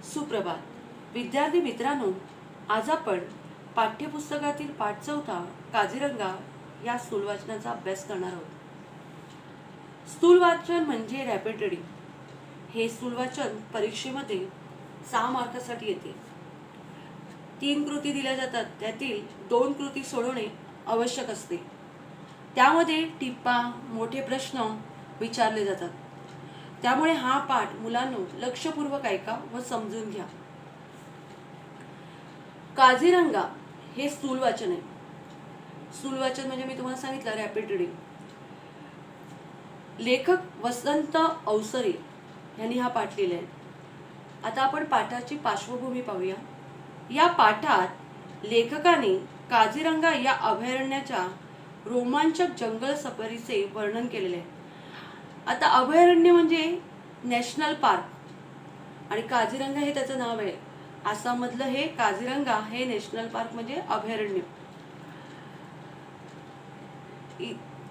सुप्रभात विद्यार्थी मित्रांनो, आज आपण पाठ्यपुस्तकातील पाठ 4 काझीरंगा या स्थूल वाचनाचा अभ्यास करणार आहोत। स्थूल वाचन म्हणजे रॅपिड रीडिंग। हे स्थूल वाचन परीक्षेमध्ये 6 मार्कासाठी येते। 3 कृती दिल्या जातात, त्यातील 2 कृती सोडवणे आवश्यक असते। त्यामध्ये टिप्पा, मोठे प्रश्न विचारले जातात। त्यामुळे हा पाठ मुलांनो लक्षपूर्वक ऐका व समजून घ्या। काझीरंगा हे स्थूल वाचन आहे। स्थूल वाचन म्हणजे मी तुम्हाला सांगितलं रॅपिड रीडिंग। लेखक वसंत अवसरे यांनी हा पाठ लिहिला आहे। आता आपण पाठाची पार्श्वभूमी पाहूया। या पाठात लेखकाने काझीरंगा या अभयारण्याच्या रोमांचक जंगल सफारीचे वर्णन केलेले आहे। आता अभयारण्य म्हणजे नॅशनल पार्क आणि काझीरंगा हे त्याचं नाव आहे। आसाम मधलं हे काझीरंगा हे नॅशनल पार्क म्हणजे अभयारण्य।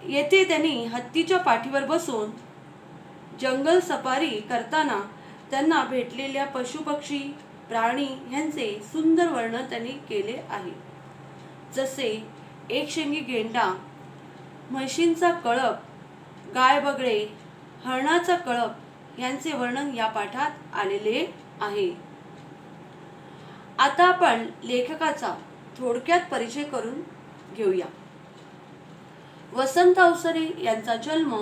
येथे त्यांनी हत्तीच्या पाठीवर बसून जंगल सफारी करताना त्यांना भेटलेल्या पशुपक्षी प्राणी यांचे सुंदर वर्णन त्यांनी केले आहे। जसे एकशेंगी गेंडा, म्हशींचा कळप, गाय बगळे, हरणाचा कळप यांचे वर्णन या पाठात आलेले आहे। आता आपण लेखकाचा थोडक्यात परिचय करून घेऊया। वसंत अवसरे यांचा जन्म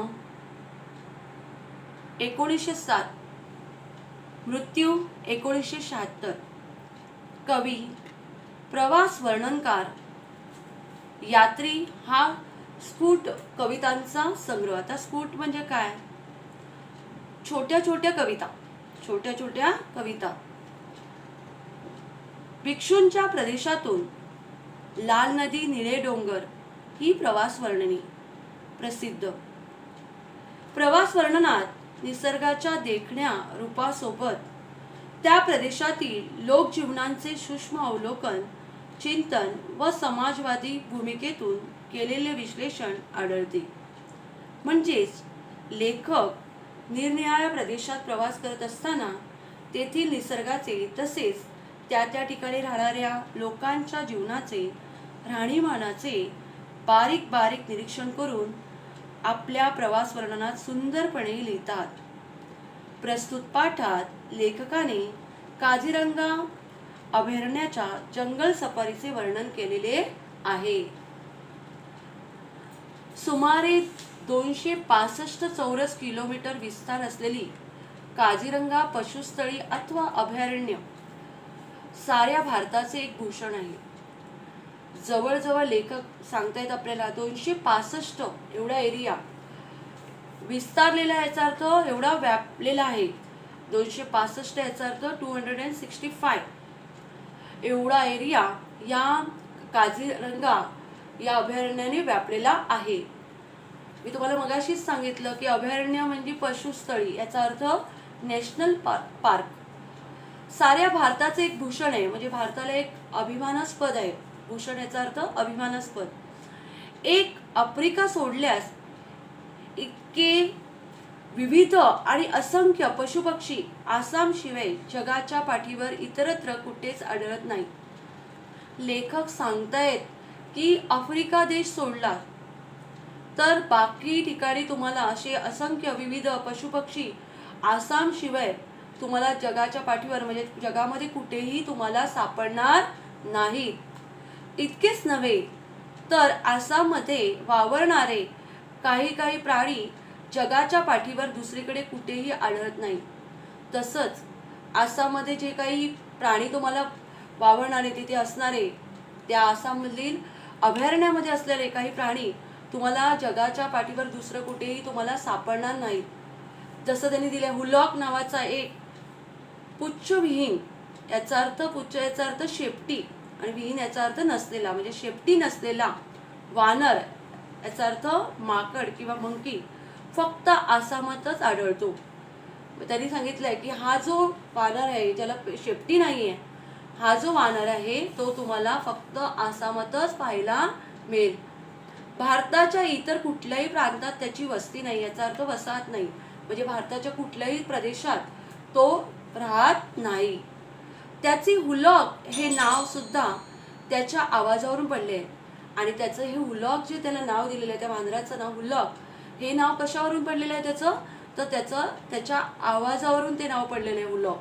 1907, मृत्यू 1976। कवी, प्रवास वर्णनकार, यात्री हा स्फुट कवितांचा संग्रह। आता स्फुट म्हणजे काय? छोट्या छोट्या कविता। भिक्षूंच्या प्रदेशातून लाल नदी, निळे डोंगर ही प्रवास वर्णने प्रसिद्ध। प्रवास वर्णनात निसर्गाच्या देखण्या रूपासोबत त्या प्रदेशातील लोकजीवनांचे सूक्ष्म अवलोकन, चिंतन व समाजवादी भूमिकेतून केलेले विश्लेषण आढळते। म्हणजेच लेखक निरनिराळ्या प्रदेशात प्रवास करत असताना तेथील निसर्गाचे तसेच त्या त्या ठिकाणी राहणाऱ्या लोकांच्या जीवनाचे, राहणीमानाचे बारीक बारीक निरीक्षण करून आपल्या प्रवास वर्णनात सुंदरपणे लिहितात। प्रस्तुत पाठात लेखकाने काझीरंगा अभयारण्याच्या जंगल सफारीचे वर्णन केलेले आहे। सुमारे 265 चौरस किलोमीटर विस्तार असलेली काझीरंगा पशुस्थळी अथवा अभयारण्य साऱ्या भारताचे एक भूषण आहे। जवळजवळ लेखक सांगतायत आपल्याला 265 एवढा एरिया विस्तारलेला, याचा अर्थ एवढा व्यापलेला आहे। 265 याचा अर्थ 265 एवढा एरिया या काझीरंगा या अभयारण्याने व्यापलेला आहे। मी तुम्हाला मगाशीच सांगितलं की अभयारण्य म्हणजे पशुस्थळी, याचा अर्थ नॅशनल पार्क। साऱ्या भारताचे एक भूषण आहे, म्हणजे भारताला एक अभिमानास्पद आहे। भूषण याचा अर्थ अभिमानास्पद। एक आफ्रिका सोडल्यास इतके विविध आणि असंख्य पशुपक्षी आसाम शिवाय जगाच्या पाठीवर इतरत्र कुठेच आढळत नाही। लेखक सांगतायत की आफ्रिका देश सोडला तर बाकी ठिकाणी तुम्हाला असे असंख्य विविध पशुपक्षी आसाम शिवाय तुम्हाला जगाच्या पाठीवर म्हणजे जगामध्ये कुठेही तुम्हाला सापडणार नाहीत। इतकेच नव्हे तर आसाममध्ये वावरणारे काही प्राणी जगाच्या पाठीवर दुसरीकडे कुठेही आढळत नाही। तसंच आसाममध्ये जे काही प्राणी तुम्हाला वावरणारे तिथे असणारे त्या आसाममधील अभयारण्यामध्ये असलेले काही प्राणी तुम्हाला जगाच्या पाठीवर दुसरं कुठेही तुम्हाला सापडणार नाहीत। जसं त्यांनी दिले हुलॉक नावाचा एक पुच्छविहीन, याचा अर्थ पुच्छ याचा अर्थ शेपटी आणि विहीन याचा अर्थ नसलेला, म्हणजे शेपटी नसलेला वानर याचा अर्थ माकड किंवा मंकी फक्त आसामातच आढळतो। त्यांनी सांगितलंय की हा जो वानर आहे ज्याला शेपटी नाहीये, हा जो वानर आहे तो तुम्हाला फक्त आसामातच पाहायला मिळेल। भारताच्या इतर कुठल्याही प्रांतात त्याची वस्ती नाही, याचा अर्थ वसाहत नाही, म्हणजे भारताच्या कुठल्याही प्रदेशात तो राहत नाही। त्याची हुलॉक हे नाव सुद्धा त्याच्या आवाजावरून पडले आहे. आणि त्याचं हे हुलॉक जे त्याला नाव दिलेलं आहे, त्या वानराचं नाव हुलॉक, हे नाव कशावरून पडलेलं आहे त्याचं, तर त्याच्या आवाजावरून ते नाव पडलेलं आहे हुलॉक.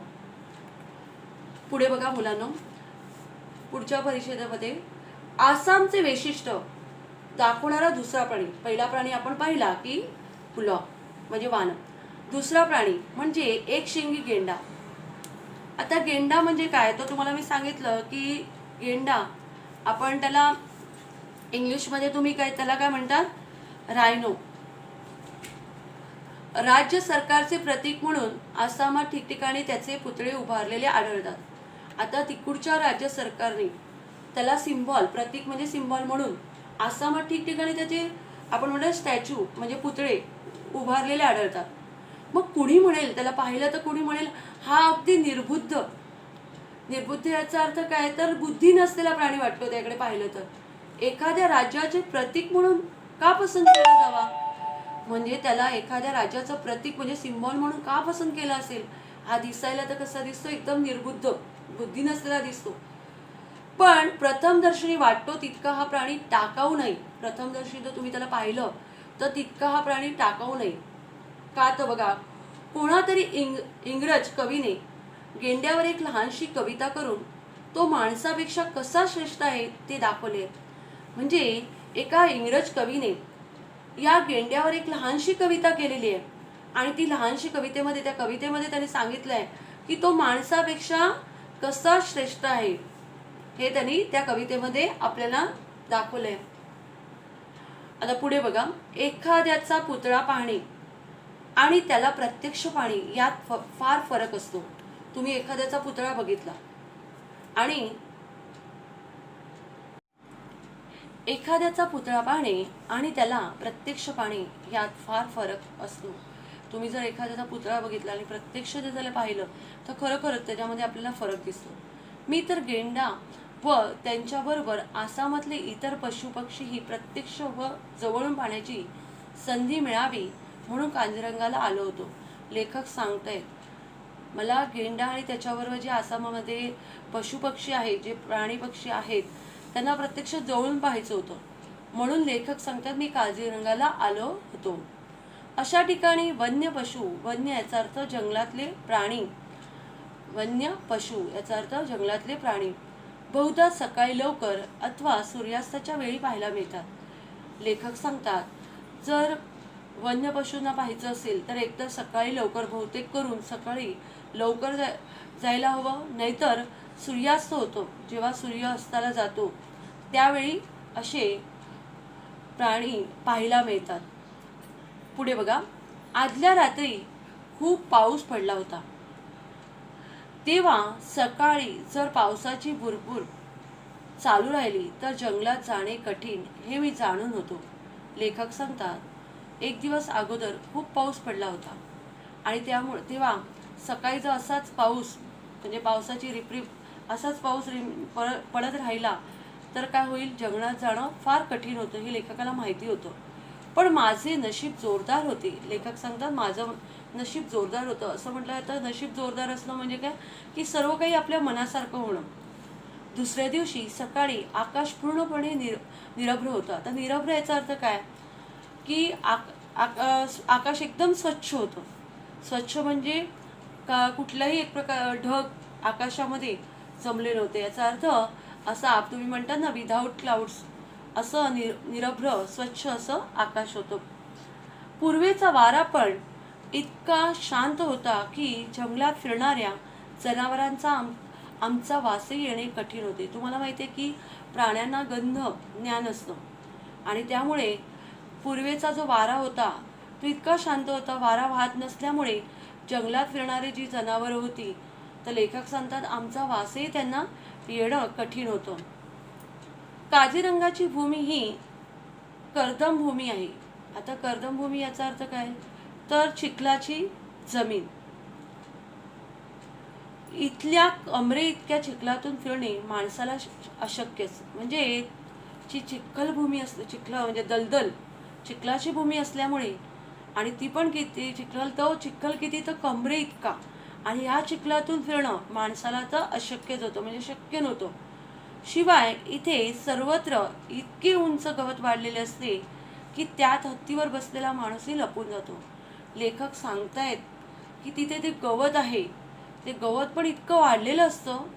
पुढे बघा मुलांनो, पुढच्या परिच्छेदामध्ये आसामचे वैशिष्ट्य दाखवणारा दुसरा प्राणी. पहिला प्राणी आपण पाहिला की हुलॉक म्हणजे वानर. दुसरा प्राणी म्हणजे एक शिंगी गेंडा. आता गेंडा म्हणजे काय, तर तुम्हाला मी सांगितलं की गेंडा आपण त्याला इंग्लिशमध्ये तुम्ही त्याला काय म्हणतात, रायनो. राज्य सरकारचे प्रतीक म्हणून आसामात ठिकठिकाणी त्याचे पुतळे उभारलेले आढळतात. आता तिकडच्या राज्य सरकारने त्याला सिम्बॉल, प्रतीक म्हणजे सिम्बॉल म्हणून आसामात ठिकठिकाणी त्याचे आपण म्हणतो स्टॅच्यू म्हणजे पुतळे उभारलेले आढळतात. मग कुणी म्हणेल, त्याला पाहिलं तर कुणी म्हणेल हा अगदी निर्बुद्ध. निर्बुद्ध याचा अर्थ काय, तर बुद्धी नसलेला प्राणी वाटतो त्याकडे पाहिलं तर. एखाद्या राज्याचे प्रतीक म्हणून का पसंत केला जावा, म्हणजे त्याला एखाद्या राज्याचं प्रतीक म्हणजे सिम्बॉल म्हणून का पसंत केला असेल. हा दिसायला तर कसा दिसतो, एकदम निर्बुद्ध, बुद्धी नसलेला दिसतो. पण प्रथमदर्शनी वाटतो तितका हा प्राणी टाकाऊ नाही. प्रथमदर्शनी जर तुम्ही त्याला पाहिलं तर तितका हा प्राणी टाकाऊ नाही. का तर बघा, कोणातरी इंग्रज कवीने गेंड्यावर एक लहानशी कविता करून तो माणसापेक्षा कसा श्रेष्ठ आहे ते दाखवले. म्हणजे एका इंग्रज कवीने या गेंड्यावर एक लहानशी कविता केलेली आहे आणि ती लहानशी कवितेमध्ये, त्या कवितेमध्ये त्याने सांगितलंय की तो माणसापेक्षा कसा श्रेष्ठ आहे, हे त्यांनी त्या कवितेमध्ये आपल्याला दाखवलंय. आता पुढे बघा, एखाद्याचा पुतळा पाहणे आणि त्याला प्रत्यक्ष पाहणे यात फार फरक असतो. तुम्ही एखाद्याचा पुतळा बघितला आणि एखाद्याचा पुतळा पाहणे आणि त्याला प्रत्यक्ष पाहणे यात फार फरक असतो. तुम्ही जर एखाद्याचा पुतळा बघितला आणि प्रत्यक्ष जर त्याला पाहिलं तर खरोखरच त्याच्यामध्ये आपल्याला फरक दिसतो. मी तर गेंडा व त्यांच्याबरोबर आसामातले इतर पशुपक्षीही प्रत्यक्ष व जवळून पाहण्याची संधी मिळावी म्हणून काझीरंगाला आलो होतो. लेखक सांगतायत, मला गेंडा आणि त्याच्याबरोबर जे आसामामध्ये पशुपक्षी आहेत, जे प्राणी पक्षी आहेत, त्यांना प्रत्यक्ष जवळून पाहायचं होतं म्हणून लेखक सांगतात मी काझीरंगाला आलो होतो. अशा ठिकाणी वन्य पशु, वन्य याचा अर्थ जंगलातले प्राणी, वन्य पशु याचा अर्थ जंगलातले प्राणी बहुधा सकाळी लवकर अथवा सूर्यास्ताच्या वेळी पाहायला मिळतात. लेखक सांगतात, जर वन्य पशूंना पाहायचं असेल तर एकतर सकाळी लवकर, बहुतेक करून सकाळी लवकर जायला हवं, नाहीतर सूर्यास्त होतो, जेव्हा सूर्य अस्ताला जातो त्यावेळी असे प्राणी पाहायला मिळतात. पुढे बघा, आदल्या रात्री खूप पाऊस पडला होता, तेव्हा सकाळी जर पावसाची भुरभुर चालू राहिली तर जंगलात जाणे कठीण हे मी जाणून होतो. लेखक सांगतात, एक दिवस अगोदर खूप पाऊस पडला होता आणि तेव्हा सकाळी जर असाच पाऊस म्हणजे पावसाची रिपरिप असाच पाऊस पडत राहिला तर काय होईल, जंगलात जाणं फार कठीण होतं हे लेखकाला माहिती होतं. पण माझे नशीब जोरदार होते. लेखक सांगतात, माझं नशीब जोरदार होतं. असं म्हटलं तर नशीब जोरदार असणं म्हणजे काय, की सर्व काही आपल्या मनासारखं होणं. दुसऱ्या दिवशी सकाळी आकाश पूर्णपणे निरभ्र होतं. आता निरभ्र याचा अर्थ काय, की आकाश एकदम स्वच्छ होतं. स्वच्छ म्हणजे कुठलाही एक प्रकार ढग आकाशामध्ये जमले नव्हते. याचा अर्थ असा तुम्ही म्हणता ना, विदाउट क्लाउड्स, असं निरभ्र स्वच्छ असं आकाश होतं. पूर्वेचा वारा पण इतका शांत होता की जंगलात फिरणाऱ्या जनावरांचा आमचा वासही येणे कठीण होते. तुम्हाला माहिती आहे की प्राण्यांना गंध ज्ञान असतं आणि त्यामुळे पूर्वेचा जो वारा होता तो इतका शांत होता. वारा वाहत नसल्यामुळे जंगलात फिरणारी जी जनावरं होती तर लेखक सांगतात आमचा वासही त्यांना येणं कठीण होतं. काझीरंगाची भूमी ही कर्दम भूमी आहे. आता कर्दम भूमी याचा अर्थ काय, तर चिखलाची जमीन. इथल्या कमरे इतक्या चिखलातून फिरणे माणसाला अशक्यच. म्हणजे जी चिखल भूमी असते, चिखला म्हणजे दलदल, चिखलाची भूमी असल्यामुळे आणि ती पण किती चिखल, तो चिखल किती तर कमरे इतका आणि ह्या चिखलातून फिरणं माणसाला तर अशक्यच होतं, म्हणजे शक्य नव्हतं. शिवाय इथे सर्वत्र इतके उंच गवत वाढलेले असते की त्यात हत्तीवर बसलेला माणूसही लपून जातो. लेखक सांगतायत की तिथे ते गवत आहे, ते गवत पण इतकं वाढलेलं असतं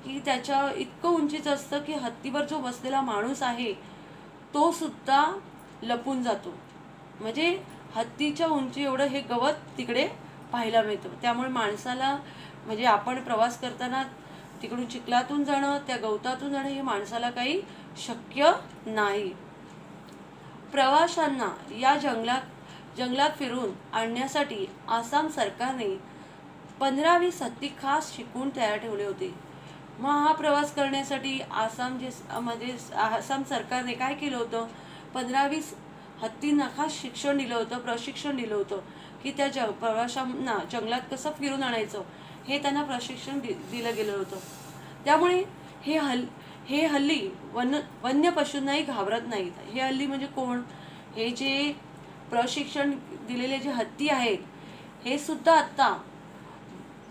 की त्याच्या इतकं उंचीचं असतं की हत्तीवर जो बसलेला माणूस आहे तो सुद्धा लपून जातो. म्हणजे हत्तीच्या उंची एवढं हे गवत तिकडे पाहायला मिळतं. त्यामुळे माणसाला, म्हणजे आपण प्रवास करताना तिकडून चिखलातून जाणं, त्या गवतातून जाणं हे माणसाला काही शक्य नाही. प्रवाशांना या जंगलात फिरून आणण्यासाठी आसाम सरकारने 15-20 हत्ती खास शिकून तयार ठेवले होते. मग हा प्रवास करण्यासाठी आसाम सरकारने काय केलं होतं, 15-20 हत्तींना खास शिक्षण दिलं होतं, प्रशिक्षण दिलं होतं की त्या प्रवाशांना जंगलात कसं फिरून आणायचं हे त्यांना प्रशिक्षण दिलं गेलं होतं. त्यामुळे हे हल्ली वन्य पशूंनाही घाबरत नाहीत. हे हल्ली म्हणजे कोण, हे जे प्रशिक्षण दिलेले जे हत्ती आहेत हे सुद्धा आता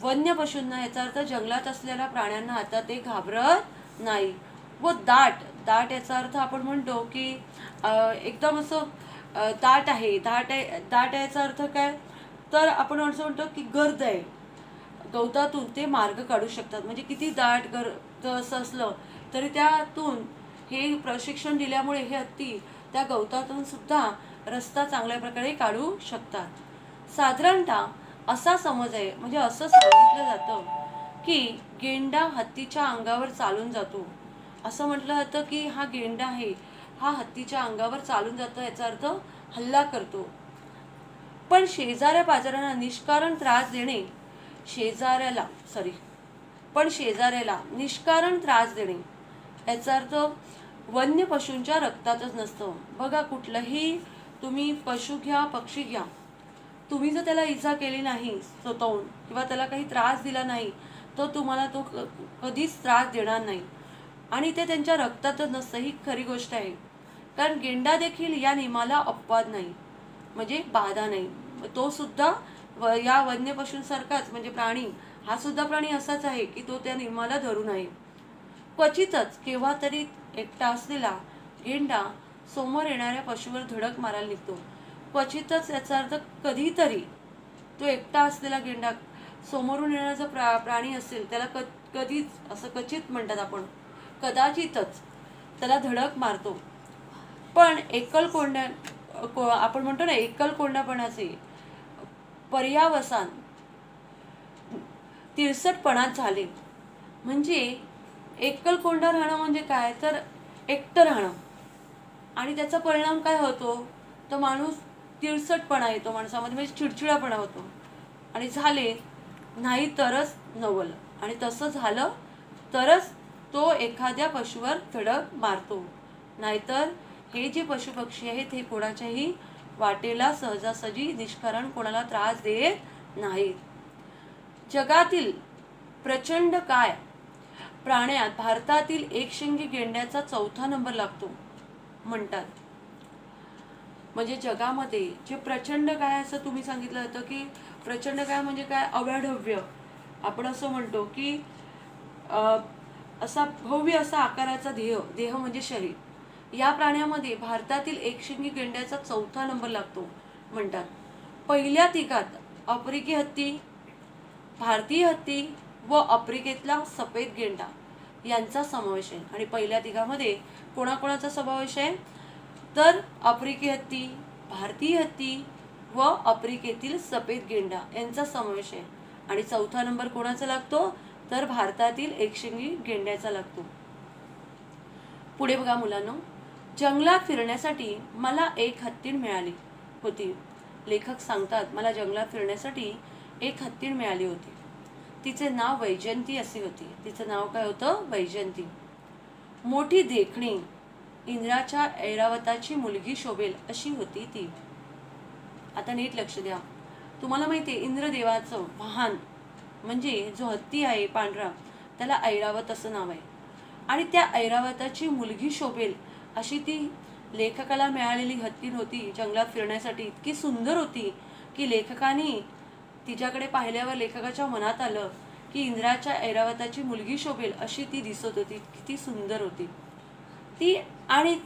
वन्य पशूंना, याचा अर्थ जंगलात असलेल्या प्राण्यांना आता ते घाबरत नाही. व दाट याचा अर्थ आपण म्हणतो की एकदम असं दाट आहे. दाट याचा अर्थ काय, तर आपण असं म्हणतो की गर्द आहे, गवतातून ते मार्ग काढू शकतात. म्हणजे किती दाट गर्द असं असलं तरी त्यातून हे प्रशिक्षण दिल्यामुळे हे हत्ती त्या गवतातून सुद्धा रस्ता चांगल्या प्रकारे काढू शकतात. साधारणतः असा समज आहे, म्हणजे असं सांगितलं जातं की गेंडा हत्तीच्या अंगावर चालून जातो. असं म्हटलं जातं की हा गेंडा आहे, हा हत्तीच्या अंगावर चालून जातो, याचा अर्थ हल्ला करतो. पण शेजाऱ्याला निष्कारण त्रास देणे याचा अर्थ वन्य पशूंच्या रक्तातच नसतं. बघा, कुठलंही तुम्ही पशु घ्या, पक्षी घ्या, तुम्ही जर त्याला इजा केली नाही स्वतःहून किंवा त्याला काही त्रास दिला नाही तर तुम्हाला तो कधीच त्रास देणार नाही. आणि ते त्यांच्या रक्तातच नसतं, ही खरी गोष्ट आहे. कारण गेंडा देखील या नियमाला अपवाद नाही, म्हणजे बाधा नाही. तो सुद्धा या वन्य पशूंसारखाच, म्हणजे प्राणी, हा सुद्धा प्राणी असाच आहे की तो त्या नियमाला धरून आहे. क्वचितच केव्हा तरी एकटा असलेला गेंडा समोर येणाऱ्या पशुवर धडक मारायला निघतो. क्वचितच याचा अर्थ कधीतरी तो एकटा असलेला गेंडा समोरून येणारा जो प्राणी असेल त्याला कधीच, असं क्वचित म्हणतात आपण, कदाचितच त्याला धडक मारतो. पण आपण म्हणतो ना, एकलकोंडापणाचे पर्यावसान तिरसटपणात झाले. म्हणजे एकलकोंडा राहणं म्हणजे काय, तर एकटं राहणं, आणि त्याचा परिणाम काय होतो, तर माणूस तिरसटपणा येतो माणसामध्ये, म्हणजे चिडचिडापणा होतो. आणि झाले नाही तरच नवल, आणि तसं झालं तरच तो एखाद्या पशुवर धडक मारतो. नाहीतर हे जे पशुपक्षी आहेत हे कोणाच्याही वाटेला सहजासहजी निष्कारण कोणाला त्रास देत नाहीत. जगातील प्रचंड काय प्राण्यात भारतातील एकशिंगी गेंड्याचा 4था नंबर लागतो म्हणतात. म्हणजे जगामध्ये जे प्रचंड काय, असं तुम्ही सांगितलं होतं की प्रचंड काय म्हणजे काय, अवाढव्य, आपण असं म्हणतो की असा भव्य असा आकाराचा देह म्हणजे शरीर, या प्राण्यामध्ये भारतातील एकशिंगी गेंड्याचा 4था नंबर लागतो म्हणतात. पहिल्या तिघात आफ्रिकी हत्ती, भारतीय हत्ती व आफ्रिकेतला सफेद गेंडा यांचा समावेश आहे. आणि पहिल्या तिघामध्ये कोणाकोणाचा समावेश आहे, तर आफ्रिकी हत्ती, भारतीय हत्ती व आफ्रिकेतील सफेद गेंडा यांचा समावेश आहे. आणि 4था नंबर कोणाचा लागतो, तर भारतातील एकशिंगी गेंड्याचा लागतो. पुढे बघा मुलांनो, जंगलात फिरण्यासाठी मला एक हत्तीण मिळाली होती. लेखक सांगतात, मला जंगलात फिरण्यासाठी एक हत्तीण मिळाली होती. तिचे नाव वैजयंती असे होते. तिचं नाव काय होतं, वैजयंती. मोठी देखणी, इंद्राच्या ऐरावताची मुलगी शोभेल अशी होती ती. आता नीट लक्ष द्या. तुम्हाला माहिती आहे, इंद्रदेवाचं वाहन म्हणजे जो हत्ती आहे पांढरा, त्याला ऐरावत असं नाव आहे. आणि त्या ऐरावताची मुलगी शोभेल अशी ती लेखकाला मिळालेली हत्तीण होती. जंगलात फिरण्यासाठी इतकी सुंदर होती की लेखकाने तिच्याकडे पाहिल्यावर लेखकाच्या मनात आलं की इंद्राच्या ऐरावताची मुलगी शोभेल अशी ती दिसत होती. किती सुंदर होती ती. आणि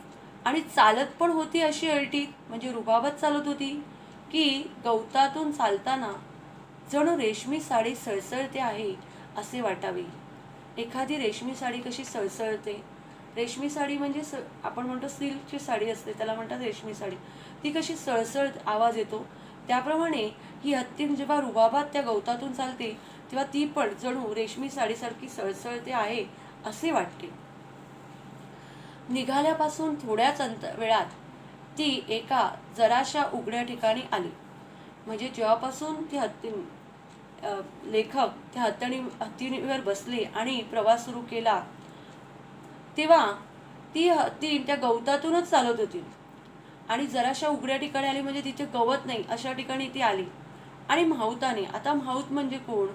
आणि चालत पण होती अशी अल्टी, म्हणजे रुबाबत चालत होती की गवतातून चालताना जणू रेशमी साडी सळसळते आहे असे वाटावे. एखादी रेशमी साडी कशी सळसळते, रेशमी साडी म्हणजे आपण म्हणतो सिल्कची साडी असते त्याला म्हणतात रेशमी साडी, ती कशी सळसळ आवाज येतो त्याप्रमाणे ही हत्ती जेव्हा रुबाबात त्या गवतातून चालते तेव्हा ती पण जणू रेशमी साडीसारखी सळसळते आहे असे वाटते. निघाल्यापासून थोड्याच वेळात ती एका जराशा उघड्या ठिकाणी आली. म्हणजे जेव्हापासून ती लेखक त्या हत्तीवर बसले आणि प्रवास सुरू केला तेव्हा ती हत्ती त्या गवतातूनच चालत होती आणि जराशा उघड्या ठिकाणी आली, म्हणजे तिथे गवत नाही अशा ठिकाणी ती आली. आणि माहुताने, आता माहुत म्हणजे कोण,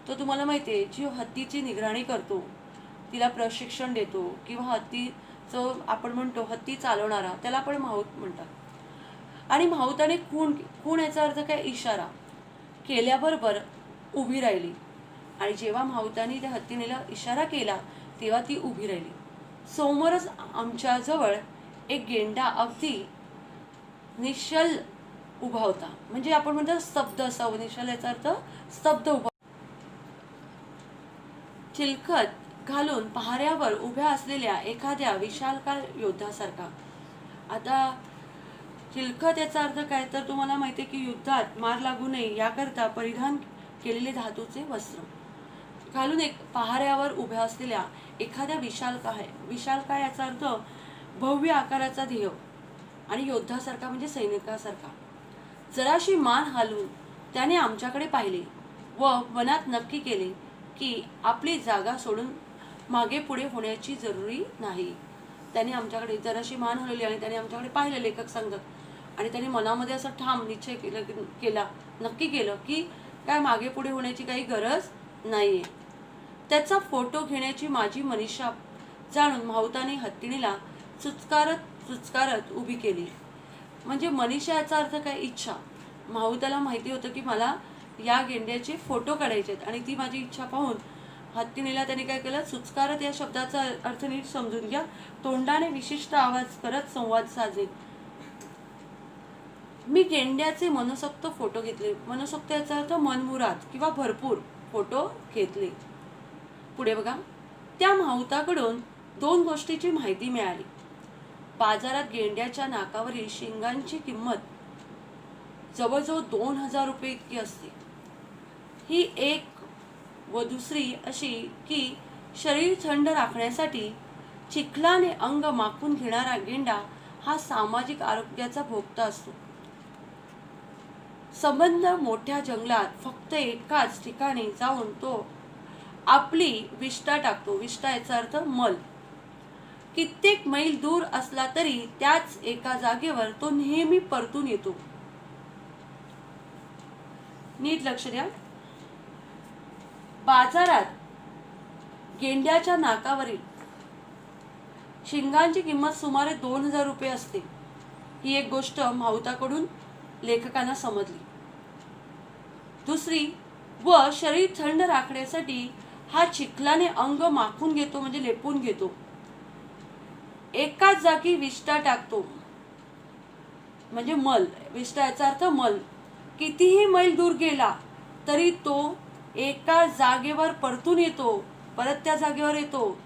तो तुम्हाला माहिती आहे, जी हत्तीची निगराणी करतो, तिला प्रशिक्षण देतो, किंवा हत्तीचं आपण म्हणतो हत्ती चालवणारा, त्याला पण माहुत म्हणतात. आणि माहुताने खूण याचा अर्थ काय, इशारा केल्याबरोबर उभी राहिली. आणि जेव्हा माहुताने त्या हत्तीनेला इशारा केला तेव्हा ती उभी राहिली. समोरच आमच्या जवळ एक गेंडा अगदी निश्चल उभा होता, म्हणजे आपण म्हणतो स्तब्ध असावं. निश्चल याचा अर्थ स्तब्ध उभा. चिलखत घालून पहाऱ्यावर उभ्या असलेल्या एखाद्या विशालकाय योद्धासारखा. आता चिलखत याचा अर्थ काय, तर तुम्हाला माहिती आहे की युद्धात मार लागू नये याकरता परिधान केलेले धातूचे वस्त्र घालून एक पहाऱ्यावर उभ्या असलेल्या एखाद्या विशालकाय याचा अर्थ भव्य आकाराचा ध्येय, आणि योद्धासारखा म्हणजे सैनिकासारखा. जराशी मान हालून त्याने आमच्याकडे पाहिले व मनात नक्की केले की आपली जागा सोडून मागे पुढे होण्याची जरुरी नाही. त्याने आमच्याकडे जराशी मान हलवली आणि त्याने आमच्याकडे पाहिलं, लेखक सांगतात, आणि त्याने मनामध्ये असं ठाम निश्चय केला, नक्की केलं की काय मागे पुढे होण्याची काही गरज नाहीये. त्याचा फोटो घेण्याची माझी मनीषा जाणून माहुताने हत्तीणीला चुचकारत उभी केली. म्हणजे मनीषा याचा अर्थ काय, इच्छा. माहुताला माहिती होतं की मला या गेंड्याचे फोटो काढायचे आहेत, आणि ती माझी इच्छा पाहून हत्तीणीला त्याने काय केलं, चुचकारत या शब्दाचा अर्थ नीट समजून घ्या. तोंडाने विशिष्ट आवाज करत संवाद साधले. मी गेंड्याचे मनसोक्त फोटो घेतले. मनसोक्त याचा अर्थ मनमुराद किंवा भरपूर फोटो घेतले. पुढे बघा, त्या माहुताकडून 2 गोष्टीची माहिती मिळाली. बाजारात गेंड्याच्या नाकावरील शिंगांची किंमत जवळजवळ 2000 रुपये इतकी असते. ही एक, व दुसरी अशी की शरीर थंड राखण्यासाठी चिखलाने अंग माखून घेणारा गेंडा हा सामाजिक आरोग्याचा भोगता असतो. संबंध मोठ्या जंगलात फक्त एकाच ठिकाणी जाऊन तो आपली विष्ठा टाकतो. विष्ठा याचा अर्थ मल. कित्येक मैल दूर असला तरी त्याच एका जागेवर तो नेहमी परतून येतो. नीट लक्ष द्या. बाजारात गेंड्याच्या नाकावरील शिंगांची किंमत सुमारे 2000 रुपये असते. ही एक गोष्ट माहुताकडून लेखकांना समजली. दुसरी, व शरीर थंड राखण्यासाठी हा चिखलाने अंग माखून घेतो, म्हणजे लेपून घेतो. एकाच जागी विष्ठा टाकतो, म्हणजे मल. विष्ठा याचा अर्थ मल. कितीही मैल दूर गेला तरी तो एका जागेवर परतून येतो, परत त्या जागेवर येतो.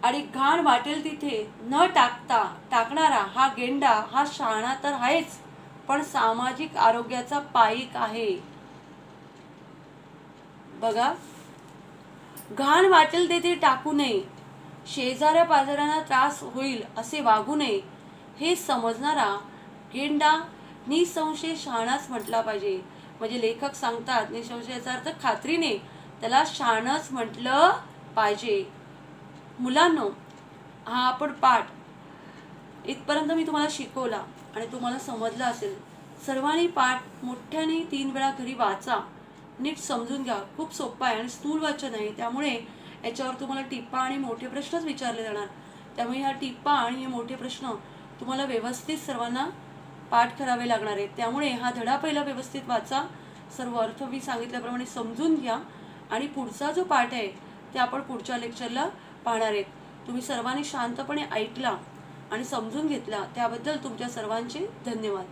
आणि घाण वाटेल तिथे न टाकणारा हा गेंडा हा शहाणा तर आहेच, पण सामाजिक आरोग्याचा पाईक आहे. बघा, घाण वाटेल तेथे टाकू नये, शेजाऱ्या पाजाऱ्यांना त्रास होईल असे वागू नये, हे समजणारा गेंडा निसंशय शहाणाच म्हटला पाहिजे. म्हणजे लेखक सांगतात निसंशयाचा अर्थ खात्रीने त्याला शहाणच म्हटलं पाहिजे. मुलांनो, हा आपण पाठ इथपर्यंत मी तुम्हाला शिकवला आणि तुम्हाला समजला असेल. सर्वांनी पाठ मोठ्याने 3 वेळा घरी वाचा, नीट समजून घ्या. खूप सोपं आहे आणि स्थूल वाचन आहे, त्यामुळे याच्यावर तुम्हाला टिप्पा आणि मोठे प्रश्नच विचारले जाणार. त्यामुळे ह्या टिप्पा आणि हे मोठे प्रश्न तुम्हाला व्यवस्थित सर्वांना पाठ करावे लागणार आहेत. त्यामुळे हा धडा पहिला व्यवस्थित वाचा, सर्व अर्थ मी सांगितल्याप्रमाणे समजून घ्या आणि पुढचा जो पाठ आहे ते आपण पुढच्या लेक्चरला पाहणार आहेत. तुम्ही सर्वांनी शांतपणे ऐकला आणि समजून घेतला त्याबद्दल तुमच्या सर्वांचे धन्यवाद.